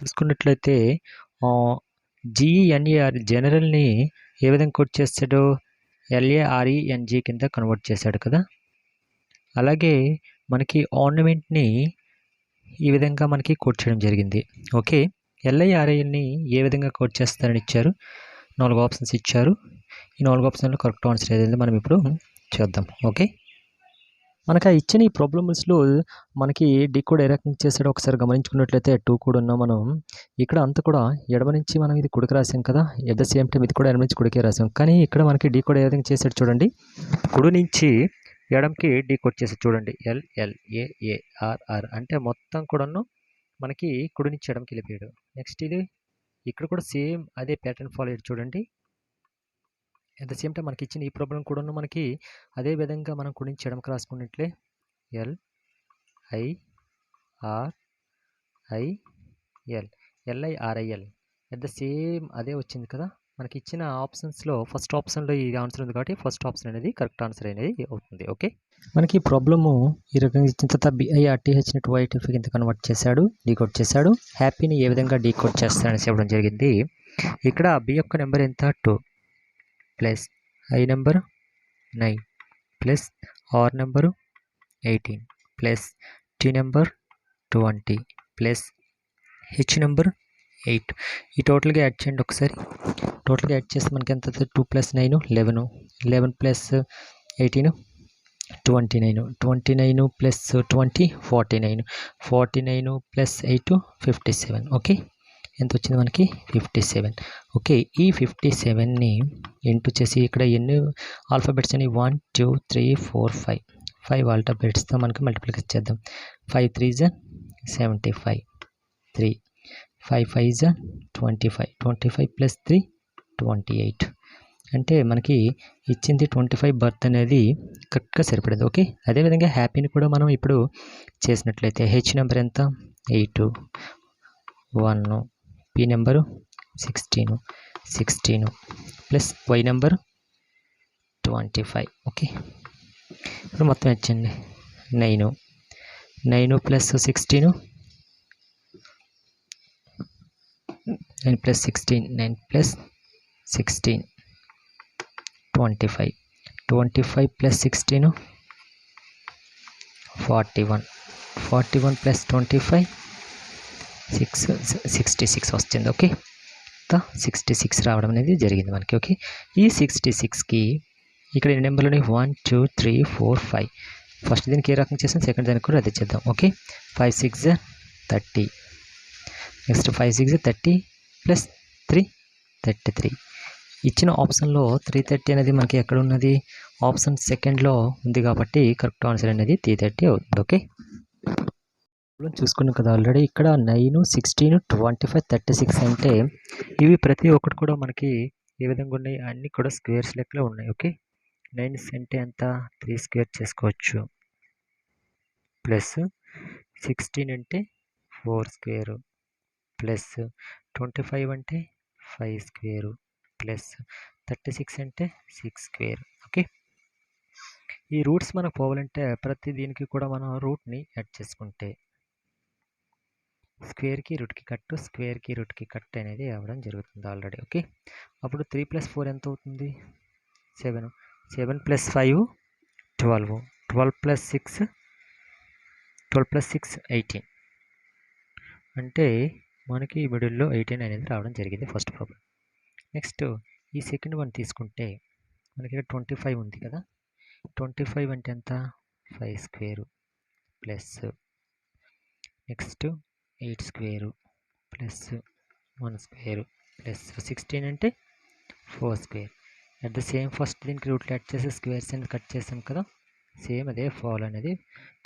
చూసుకున్నట్లయితే GENER జనరల్ని ఏ విధంగా coat చేస్తాడు? LARENG కింద కన్వర్ట్ చేశాడు కదా. అలాగే మనకి ఆర్నమెంట్ని ఈ విధంగా మనకి కోట్ చేయడం జరిగింది. ఓకే, LIRALని ఏ విధంగా కోట్ చేస్తారని ఇచ్చారు. 4 ఆప్షన్స్ ఇచ్చారు. ఈ 4 ఆప్షన్లో కరెక్ట్ ఆన్సర్ ఏదైతే మనం ఇప్పుడు చేద్దాం. ఓకే, మనకు ఇచ్చిన ఈ ప్రాబ్లమ్స్లో మనకి డీకోడ్ ఏ రకంగా చేసాడో ఒకసారి గమనించుకున్నట్లయితే 2 కూడా ఉన్నాం మనం. ఇక్కడ అంతా కూడా ఎడమ నుంచి మనం ఇది కుడికి రాసాం కదా, ఎట్ ద సేమ్ టైం ఇది కూడా ఎడమ నుంచి కుడికే రాసాం. కానీ ఇక్కడ మనకి డీకోడ్ ఏ విధంగా చేసాడు చూడండి. కుడి నుంచి ఎడంకి డీకోడ్ చేసాడు చూడండి. LLAARR అంటే మొత్తం కూడాను మనకి కుడి నుంచి ఎడంకి వెళ్ళిపోయాడు. నెక్స్ట్ ఇది ఇక్కడ కూడా సేమ్ అదే ప్యాటర్న్ ఫాలో అయ్యాడు చూడండి. అట్ ద సేమ్ టైం మనకి ఇచ్చిన ఈ ప్రాబ్లం కూడా మనకి అదే విధంగా మనం కుడి నుంచి ఎడమకి రాసుకున్నట్లే LIRIL అట్ ద సేమ్ అదే వచ్చింది కదా. మనకి ఇచ్చిన ఆప్షన్స్లో ఫస్ట్ ఆప్షన్లో ఈ ఆన్సర్ ఉంది కాబట్టి ఫస్ట్ ఆప్షన్ అనేది కరెక్ట్ ఆన్సర్ అనేది అవుతుంది. ఓకే, మనకి ఈ ప్రాబ్లము ఈ రకంగా ఇచ్చిన తర్వాత BIRTHని YTF కింద కన్వర్ట్ చేశాడు, డీకోడ్ చేశాడు. హ్యాపీని ఏ విధంగా డీకోడ్ చేస్తాడని చెప్పడం జరిగింది. ఇక్కడ B యొక్క నెంబర్ ఎంత? 2 plus I number 9 plus R number 18 plus T number 20 plus H number 8. ఈ టోటల్గా యాడ్ చేయండి ఒకసారి. టోటల్గా యాడ్ చేస్తే మనకి ఎంత? 2 plus 9 11 plus 18 29 plus 20 49 plus 8 57. Okay, ఎంత వచ్చింది మనకి? 57. ఓకే, ఈ 57ని ఇంటూ చేసి ఇక్కడ ఎన్ని ఆల్ఫాబెట్స్ అని 1 2 3 4 5 ఆల్ఫాబెట్స్తో మనకి మల్టిప్లికేషన్ చేద్దాం. 5 3 75 3 5 5 25 ప్లస్ 3 28. అంటే మనకి ఇచ్చింది 25 బర్త్ అనేది కరెక్ట్గా సరిపడింది. ఓకే, అదేవిధంగా హ్యాపీని కూడా మనం ఇప్పుడు చేసినట్లయితే H నెంబర్ ఎంత? 8 1 P number 16 plus Y number 25. Okay, ఇప్పుడు మొత్తం వచ్చండి 9 plus 16 9 plus 16 9 plus 16 25 plus 16 41 plus 25 66 వస్తుంది. ఓకే, 66 రావడం అనేది జరిగింది మనకి. ఓకే, ఈ 66కి ఇక్కడ ఎన్ని నెంబర్లు 1 2 3 4 5. ఫస్ట్ దీనికి ఏ రకం చేసాం, సెకండ్ దానికి కూడా అదే చేద్దాం. Okay, 5 6 30 next 5 6 30 plus 3 33. ఇచ్చిన ఆప్షన్లో 330 అనేది మనకి ఎక్కడ ఉన్నది? ఆప్షన్ సెకండ్లో ఉంది కాబట్టి కరెక్ట్ ఆన్సర్ అనేది 330 అవుతుంది. ఓకే, చూసుకున్నాం కదా ఆల్రెడీ. ఇక్కడ 9 16 25 36 అంటే ఇవి ప్రతి ఒక్కటి కూడా మనకి ఏ విధంగా ఉన్నాయి? అన్నీ కూడా స్క్వేర్స్ లెక్కలో ఉన్నాయి. ఓకే, 9 అంటే ఎంత? 3 స్క్వేర్ చేసుకోవచ్చు. ప్లస్ 16 అంటే 4 స్క్వేరు ప్లస్ 25 అంటే 5 స్క్వేరు ప్లస్ 36 అంటే 6 స్క్వేర్. ఓకే, ఈ రూట్స్ మనకు పోవాలంటే ప్రతి దీనికి కూడా మనం రూట్ని యాడ్ చేసుకుంటే స్క్వేర్కి రూట్కి కట్టు, స్క్వేర్కి రూట్కి కట్ అనేది అవ్వడం జరుగుతుంది ఆల్రెడీ. ఓకే, అప్పుడు 3 + 4 ఎంత అవుతుంది? 7 ప్లస్ 5 12 ప్లస్ 6 18. అంటే మనకి మిడిల్లో 18 అనేది రావడం జరిగింది ఫస్ట్ ప్రాబ్లం. నెక్స్ట్ ఈ సెకండ్ వన్ తీసుకుంటే మనకి ఇక్కడ 25 ఉంది కదా. 25 అంటే ఎంత? 5 square plus next 8 square plus 1 square plus 16 అంటే 4 square. At the same first దీనికి రూట్లు యాడ్ చేసి స్క్వేర్స్ అనేది కట్ చేసాం కదా. సేమ్ అదే ఫాల్ అనేది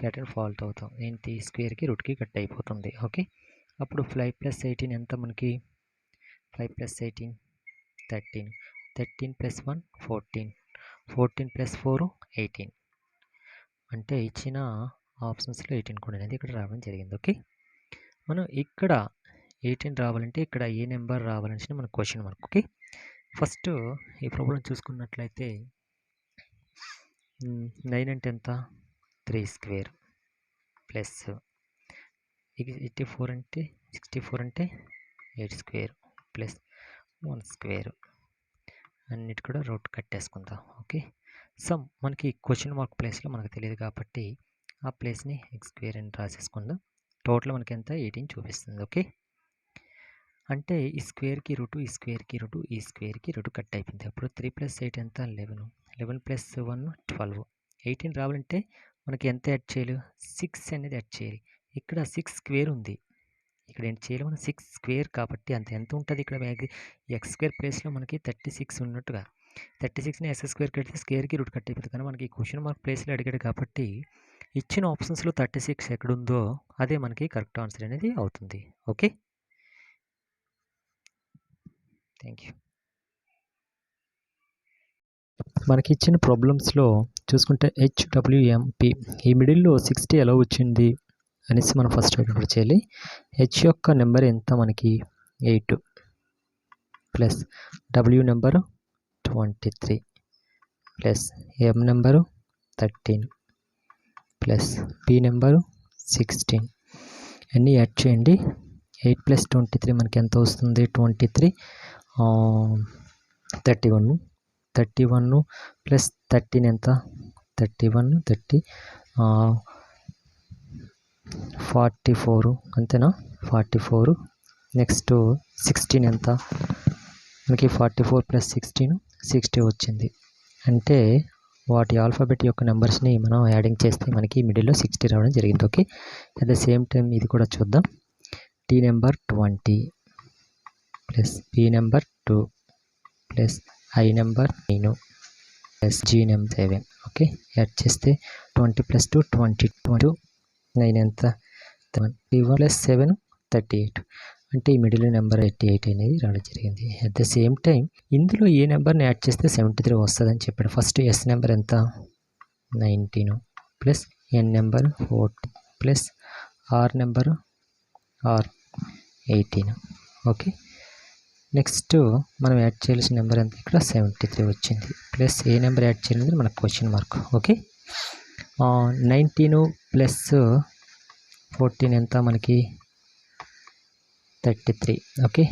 ప్యాటర్న్ ఫాల్ట్ అవుతాం. ఏంటి? స్క్వేర్కి రూట్కి కట్ అయిపోతుంది. ఓకే, అప్పుడు 5 + 18 ఎంత మనకి? 5 + 18 13 ప్లస్ 1 14 ప్లస్ 4 18. అంటే ఇచ్చిన ఆప్షన్స్లో 18 కూడా అనేది ఇక్కడ రావడం జరిగింది. ఓకే, మనం ఇక్కడ 18 రావాలంటే ఇక్కడ ఏ నెంబర్ రావాలని మన క్వశ్చన్ మార్క్. ఓకే, ఫస్ట్ ఈ ప్రాబ్లం చూసుకున్నట్లయితే 9 అంటే ఎంత? 3 స్క్వేర్ ప్లస్ 84 అంటే 64 అంటే 8 స్క్వేర్ ప్లస్ 1 స్క్వేర్ అన్నిటి కూడా రూట్ కట్టేసుకుందాం. ఓకే, సమ్ మనకి క్వశ్చన్ మార్క్ ప్లేస్లో మనకు తెలియదు కాబట్టి ఆ ప్లేస్ని ఎక్స్ స్క్వేర్ అని రాసేసుకుందాం. టోటల్ మనకి ఎంత 18 చూపిస్తుంది. ఓకే, అంటే ఈ స్క్వేర్కి రూటు, ఈ స్క్వేర్కి రూటు, ఈ స్క్వేర్కి రూటు కట్ అయిపోయింది. అప్పుడు 3 + 8 ఎంత 11, 11 + 1 12. 18 రావాలంటే మనకి ఎంత యాడ్ చేయాలి? 6 అనేది యాడ్ చేయాలి. ఇక్కడ 6 స్క్వేర్ ఉంది, ఇక్కడ ఏం చేయాలి మనం? 6 స్క్వేర్ కాబట్టి అంత ఎంత ఉంటుంది ఇక్కడ? ఎక్స్ స్క్వేర్ ప్లేస్లో మనకి 36 ఉన్నట్టుగా 36ని ఎక్స్ స్క్వేర్ కడితే స్క్వేర్కి రూట్ కట్ అయిపోతుంది. కానీ మనకి క్వశ్చన్ మార్క్ ప్లేస్లో అడిగాడు కాబట్టి ఇచ్చిన ఆప్షన్స్లో 36 ఎక్కడుందో అదే మనకి కరెక్ట్ ఆన్సర్ అనేది అవుతుంది. Okay, thank you. మనకి ఇచ్చిన ప్రాబ్లమ్స్లో చూసుకుంటే HWMP ఈ మిడిల్లో 60 ఎలా వచ్చింది అనేసి మనం ఫస్ట్ ఐడెంటిఫై చేయాలి. హెచ్ యొక్క నెంబర్ ఎంత మనకి 8 plus W number 23 plus M number 13 plus P number 16 అన్నీ యాడ్ చేయండి. 8 + 23 మనకి ఎంత వస్తుంది? 23 31 ప్లస్ 13 ఎంత? 31 30 44 అంతేనా? 44. నెక్స్ట్ 16 ఎంత? మనకి 44 + 16 60 వచ్చింది. అంటే వాటి ఆల్ఫాబెట్ యొక్క నెంబర్స్ని మనం యాడింగ్ చేస్తే మనకి మిడిల్లో 60 రావడం జరిగింది. Okay, at the same time ఇది కూడా చూద్దాం. T number 20 plus P number 2 plus I number 9 plus G number 7. Okay, add చేస్తే 20 + 2 22 9 ఎంత? 31 + 7 38. అంటే ఈ మిడిల్ నెంబర్ 88 అనేది రావడం జరిగింది. అట్ ద సేమ్ టైం ఇందులో ఏ నెంబర్ని యాడ్ చేస్తే 73 వస్తుందని చెప్పాడు. ఫస్ట్ S నెంబర్ ఎంత? 19 plus N number 40 plus R number 18. Okay, next మనం యాడ్ చేయాల్సిన నెంబర్ ఎంత? ఇక్కడ 73 వచ్చింది. ప్లస్ ఏ నెంబర్ యాడ్ చేయాలి మనకు క్వశ్చన్ మార్క్. ఓకే, 19 ప్లస్ 14 ఎంత మనకి? 33. ఓకే,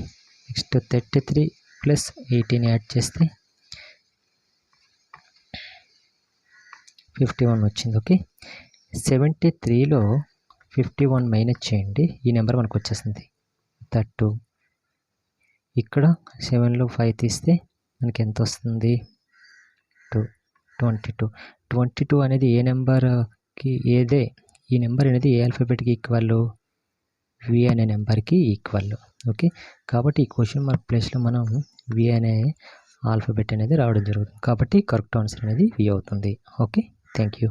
నెక్స్ట్ 33 ప్లస్ 18 యాడ్ చేస్తే 51 వచ్చింది. ఓకే, 73లో 51 మైనస్ చేయండి, ఈ నెంబర్ మనకు వచ్చేస్తుంది 32. ఇక్కడ 7లో 5 తీస్తే మనకి ఎంత వస్తుంది? 22 అనేది ఏ నెంబర్కి ఏదే? ఈ నెంబర్ అనేది ఏ ఆల్ఫాబెట్కి ఈక్వల్? V అనే నెంబర్కి ఈక్వల్. ఓకే, కాబట్టి ఈ క్వశ్చన్ మార్క్ ప్లేస్లో మనం V అనే ఆల్ఫాబెట్ అనేది రావడం జరుగుతుంది. కాబట్టి కరెక్ట్ ఆన్సర్ అనేది V అవుతుంది. Okay, thank you.